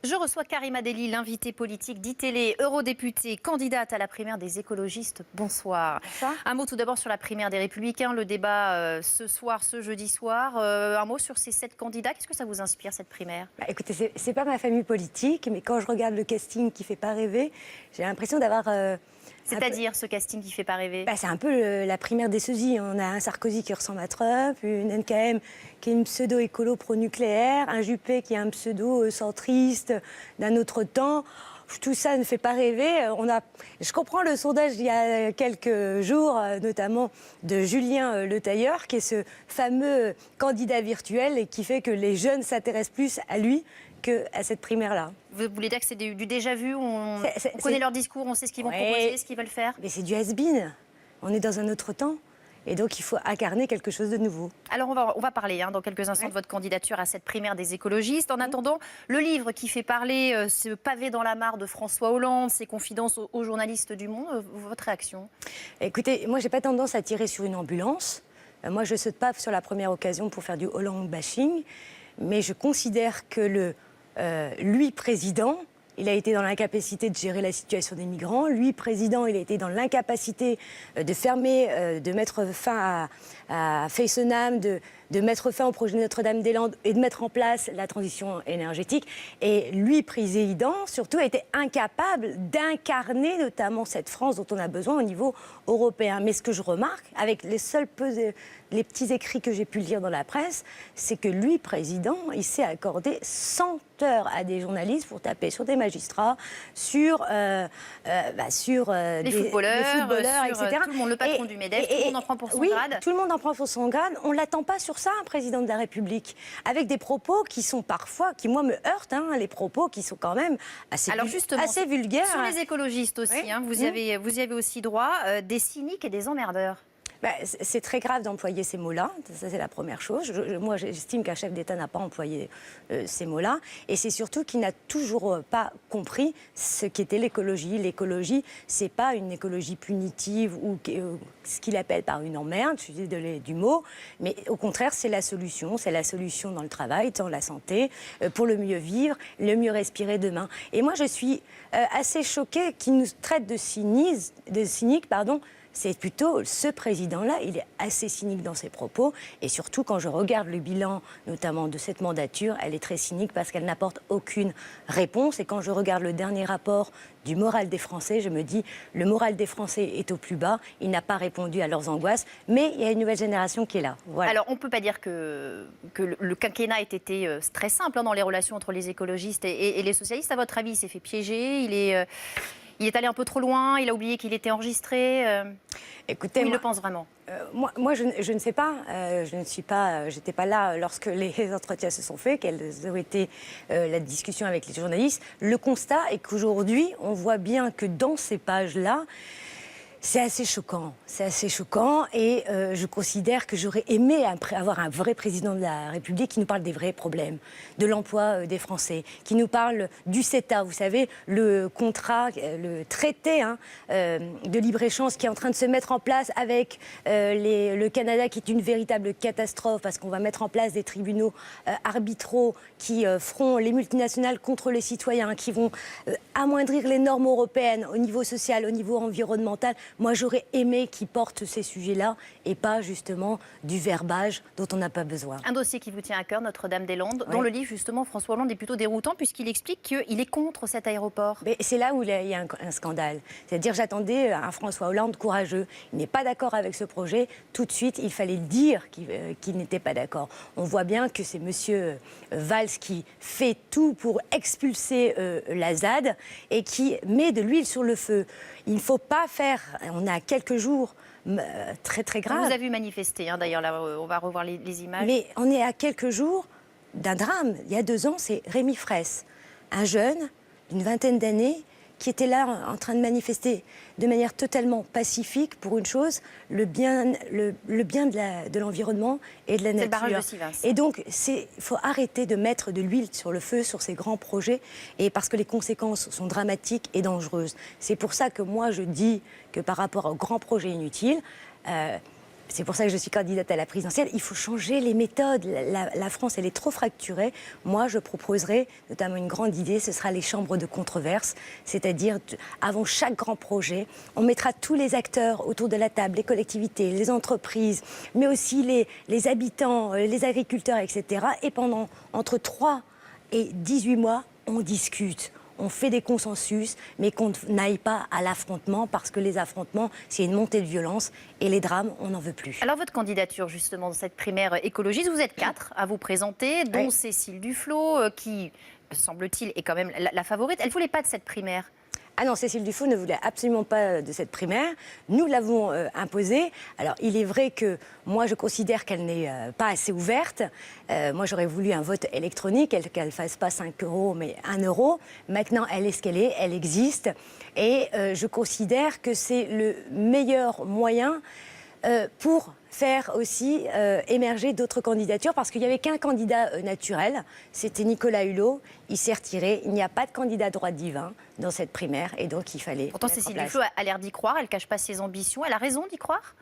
Je reçois Karima Delli, l'invitée politique d'ITélé, eurodéputée, candidate à la primaire des écologistes. Bonsoir. Bonsoir. Un mot tout d'abord sur la primaire des Républicains, le débat ce soir, ce jeudi soir. Un mot sur ces 7 candidats. Qu'est-ce que ça vous inspire, cette primaire? Écoutez, c'est pas ma famille politique, mais quand je regarde le casting qui fait pas rêver, j'ai l'impression d'avoir... C'est-à-dire ce casting qui fait pas rêver? C'est un peu la primaire des sosies. On a un Sarkozy qui ressemble à Trump, une NKM qui est une pseudo-écolo pro-nucléaire, un Juppé qui est un pseudo-centriste d'un autre temps. Tout ça ne fait pas rêver. Je comprends le sondage d'il y a quelques jours, notamment de Julien Le Tailleur, qui est ce fameux candidat virtuel et qui fait que les jeunes s'intéressent plus à lui qu'à cette primaire-là. Vous voulez dire que c'est du déjà vu, on connaît leur discours, on sait ce qu'ils vont proposer, ce qu'ils veulent faire? Mais c'est du has-been. On est dans un autre temps. Et donc, il faut incarner quelque chose de nouveau. Alors, on va parler dans quelques instants de votre candidature à cette primaire des écologistes. En attendant, le livre qui fait parler, ce pavé dans la mare de François Hollande, ses confidences aux journalistes du Monde, votre réaction? Écoutez, moi, j'ai pas tendance à tirer sur une ambulance. Moi, je saute pas sur la première occasion pour faire du Hollande bashing. Mais je considère que lui, président, il a été dans l'incapacité de gérer la situation des migrants. Lui, président, il a été dans l'incapacité de fermer, de mettre fin à Fessenheim, de mettre fin au projet Notre-Dame-des-Landes et de mettre en place la transition énergétique. Et lui, président, surtout, a été incapable d'incarner notamment cette France dont on a besoin au niveau européen. Mais ce que je remarque, avec les petits écrits que j'ai pu lire dans la presse, c'est que lui, président, il s'est accordé 100 heures à des journalistes pour taper sur des magistrats, sur les footballeurs, etc. Tout le monde, le patron du MEDEF, tout le monde en prend pour son grade. Oui, tout le monde en prend pour son grade. On ne l'attend pas sur ça, un président de la République, avec des propos qui sont parfois, qui moi me heurtent, les propos qui sont quand même assez vulgaires. Sur les écologistes aussi, vous y avez aussi droit, des cyniques et des emmerdeurs. C'est très grave d'employer ces mots-là, ça c'est la première chose. Moi j'estime qu'un chef d'État n'a pas employé ces mots-là. Et c'est surtout qu'il n'a toujours pas compris ce qu'était l'écologie. L'écologie, c'est pas une écologie punitive ou ce qu'il appelle par une emmerde, je suis désolée du mot, mais au contraire c'est la solution dans le travail, dans la santé, pour le mieux vivre, le mieux respirer demain. Et moi je suis assez choquée qu'il nous traite de cyniques, c'est plutôt ce président-là, il est assez cynique dans ses propos. Et surtout, quand je regarde le bilan, notamment de cette mandature, elle est très cynique parce qu'elle n'apporte aucune réponse. Et quand je regarde le dernier rapport du moral des Français, je me dis, le moral des Français est au plus bas. Il n'a pas répondu à leurs angoisses. Mais il y a une nouvelle génération qui est là. Voilà. Alors, on ne peut pas dire que le quinquennat ait été très simple dans les relations entre les écologistes et les socialistes. À votre avis, il s'est fait piéger, il est allé un peu trop loin, il a oublié qu'il était enregistré. Écoutez, il le pense vraiment. Moi, je ne sais pas. J'étais pas là lorsque les entretiens se sont faits, quelles ont été la discussion avec les journalistes. Le constat est qu'aujourd'hui, on voit bien que dans ces pages-là, c'est assez choquant. Et je considère que j'aurais aimé avoir un vrai président de la République qui nous parle des vrais problèmes, de l'emploi des Français, qui nous parle du CETA, vous savez, le contrat, le traité de libre-échange qui est en train de se mettre en place avec le Canada, qui est une véritable catastrophe parce qu'on va mettre en place des tribunaux arbitraux qui feront les multinationales contre les citoyens, qui vont amoindrir les normes européennes au niveau social, au niveau environnemental. Moi, j'aurais aimé qu'ils portent ces sujets-là et pas justement du verbage dont on n'a pas besoin. Un dossier qui vous tient à cœur, Notre-Dame-des-Landes, oui. Dont le livre, justement, François Hollande est plutôt déroutant puisqu'il explique qu'il est contre cet aéroport. Mais c'est là où il y a un scandale. C'est-à-dire, j'attendais un François Hollande courageux. Il n'est pas d'accord avec ce projet. Tout de suite, il fallait dire qu'il n'était pas d'accord. On voit bien que c'est M. Valls qui fait tout pour expulser la ZAD et qui met de l'huile sur le feu. Il ne faut pas faire... On a quelques jours très très graves. On vous a vu manifester, d'ailleurs, là, on va revoir les images. Mais on est à quelques jours d'un drame. Il y a 2 ans, c'est Rémi Fraisse, un jeune d'une vingtaine d'années qui était là en train de manifester de manière totalement pacifique pour une chose, le bien de l'environnement et de la nature. C'est le barrage de Sivens. Et donc, il faut arrêter de mettre de l'huile sur le feu sur ces grands projets, et parce que les conséquences sont dramatiques et dangereuses. C'est pour ça que moi, je dis que par rapport aux grands projets inutiles, c'est pour ça que je suis candidate à la présidentielle, il faut changer les méthodes. La France, elle est trop fracturée. Moi, je proposerai notamment une grande idée, ce sera les chambres de controverse, c'est-à-dire avant chaque grand projet, on mettra tous les acteurs autour de la table, les collectivités, les entreprises, mais aussi les habitants, les agriculteurs, etc. Et pendant entre 3 et 18 mois, on discute. On fait des consensus, mais qu'on n'aille pas à l'affrontement, parce que les affrontements, c'est une montée de violence, et les drames, on n'en veut plus. Alors votre candidature, justement, dans cette primaire écologiste, vous êtes 4 à vous présenter, dont Oui. Cécile Duflot, qui, semble-t-il, est quand même la favorite. Elle ne voulait pas de cette primaire. Ah non, Cécile Duflot ne voulait absolument pas de cette primaire. Nous l'avons imposée. Alors, il est vrai que moi, je considère qu'elle n'est pas assez ouverte. Moi, j'aurais voulu un vote électronique, qu'elle ne fasse pas 5 euros, mais 1 euro. Maintenant, elle est ce qu'elle est, elle existe. Et je considère que c'est le meilleur moyen pour faire aussi émerger d'autres candidatures, parce qu'il n'y avait qu'un candidat naturel, c'était Nicolas Hulot, il s'est retiré, il n'y a pas de candidat droit divin dans cette primaire, et donc il fallait... Pourtant, Cécile Duflot a l'air d'y croire, elle ne cache pas ses ambitions, elle a raison d'y croire.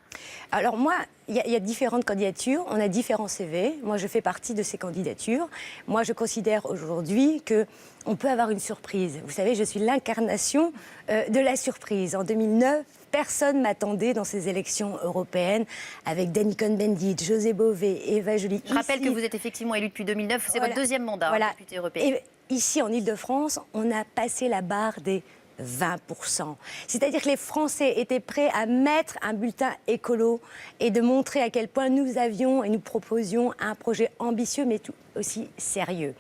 Alors moi, il y a différentes candidatures, on a différents CV, moi je fais partie de ces candidatures. Moi je considère aujourd'hui qu'on peut avoir une surprise. Vous savez, je suis l'incarnation de la surprise. En 2009, personne m'attendait dans ces élections européennes avec Danny Cohn-Bendit, José Bové, Eva Joly. Je rappelle que vous êtes effectivement élu depuis 2009, c'est votre deuxième mandat, députée européenne. Et ici, en Ile-de-France, on a passé la barre des 20%. C'est-à-dire que les Français étaient prêts à mettre un bulletin écolo et de montrer à quel point nous avions et nous proposions un projet ambitieux, mais tout aussi sérieux.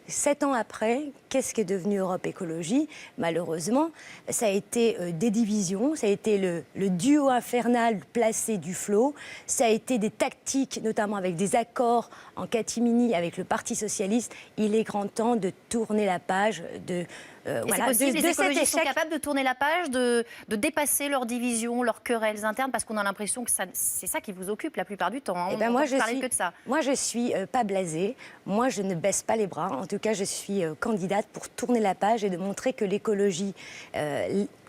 7 ans après, qu'est-ce qu'est devenu Europe Écologie? Malheureusement, ça a été des divisions, ça a été le duo infernal placé du flot, ça a été des tactiques, notamment avec des accords en catimini avec le Parti Socialiste. Il est grand temps de tourner la page de... c'est possible, les écologistes sont capables de tourner la page, de dépasser leurs divisions, leurs querelles internes, parce qu'on a l'impression que c'est ça qui vous occupe la plupart du temps. Hein. Moi, que de ça. Moi, je suis pas blasée. Moi, je ne baisse pas les bras. En tout cas, je suis candidate pour tourner la page et de montrer que l'écologie...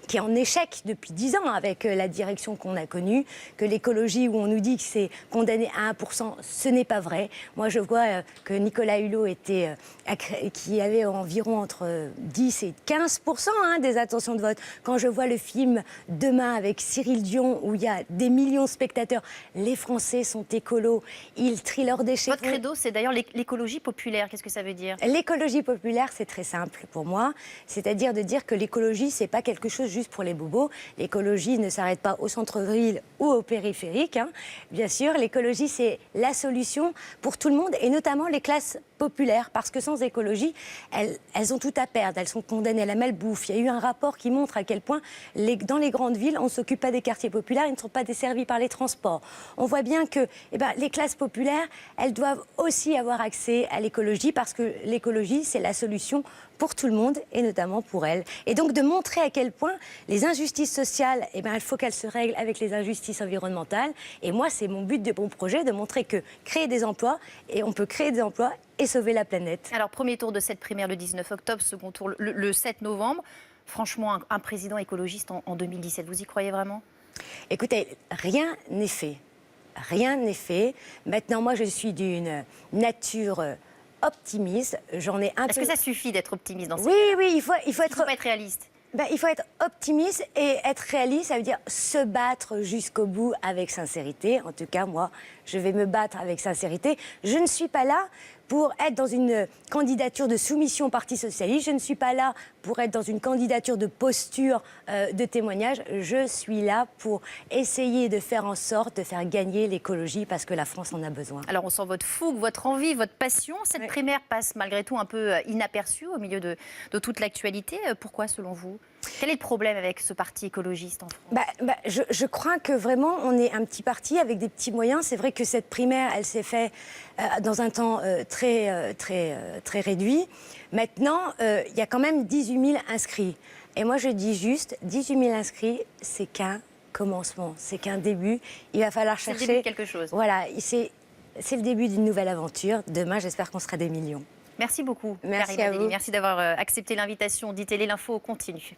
qui est en échec depuis 10 ans avec la direction qu'on a connue, que l'écologie où on nous dit que c'est condamné à 1%, ce n'est pas vrai. Moi, je vois que Nicolas Hulot qui avait environ entre 10 et 15% des intentions de vote. Quand je vois le film Demain avec Cyril Dion, où il y a des millions de spectateurs, les Français sont écolos, ils trient leurs déchets. Votre credo, c'est d'ailleurs l'écologie populaire. Qu'est-ce que ça veut dire? L'écologie populaire, c'est très simple pour moi. C'est-à-dire de dire que l'écologie, c'est pas quelque chose juste pour les bobos. L'écologie ne s'arrête pas au centre-ville ou au périphérique. Bien sûr, l'écologie, c'est la solution pour tout le monde, et notamment les classes populaires, parce que sans écologie, elles ont tout à perdre. Elles sont condamnées à la malbouffe. Il y a eu un rapport qui montre à quel point, dans les grandes villes, on ne s'occupe pas des quartiers populaires, ils ne sont pas desservis par les transports. On voit bien que les classes populaires, elles doivent aussi avoir accès à l'écologie, parce que l'écologie, c'est la solution pour tout le monde, et notamment pour elles. Et donc de montrer à quel point les injustices sociales, il faut qu'elles se règlent avec les injustices environnementales. Et moi, c'est mon but de mon projet, de montrer que créer des emplois, et on peut créer des emplois et sauver la planète. Alors, premier tour de cette primaire le 19 octobre, second tour le 7 novembre. Franchement, un président écologiste en 2017, vous y croyez vraiment? Écoutez, rien n'est fait. Rien n'est fait. Maintenant, moi, je suis d'une nature... optimiste, j'en ai un peu... Est-ce que ça suffit d'être optimiste dans cette Oui, il faut être... pas être réaliste. Il faut être optimiste, et être réaliste, ça veut dire se battre jusqu'au bout avec sincérité. En tout cas, moi, je vais me battre avec sincérité. Je ne suis pas là pour être dans une candidature de soumission au Parti Socialiste. Je ne suis pas là pour être dans une candidature de posture, de témoignage. Je suis là pour essayer de faire en sorte de faire gagner l'écologie, parce que la France en a besoin. Alors, on sent votre fougue, votre envie, votre passion. Cette primaire passe malgré tout un peu inaperçue au milieu de toute l'actualité. Pourquoi, selon vous? Quel est le problème avec ce parti écologiste en France? Je crois que vraiment, on est un petit parti avec des petits moyens. C'est vrai que cette primaire, elle s'est faite dans un temps très réduit. Maintenant, il y a quand même 18 000 inscrits. Et moi, je dis juste, 18 000 inscrits, c'est qu'un commencement, c'est qu'un début. Il va falloir chercher... C'est le début de quelque chose. Voilà, c'est le début d'une nouvelle aventure. Demain, j'espère qu'on sera des millions. Merci beaucoup, Merci Karima à Delli. vous. Merci d'avoir accepté l'invitation d'ITélé. L'info continue.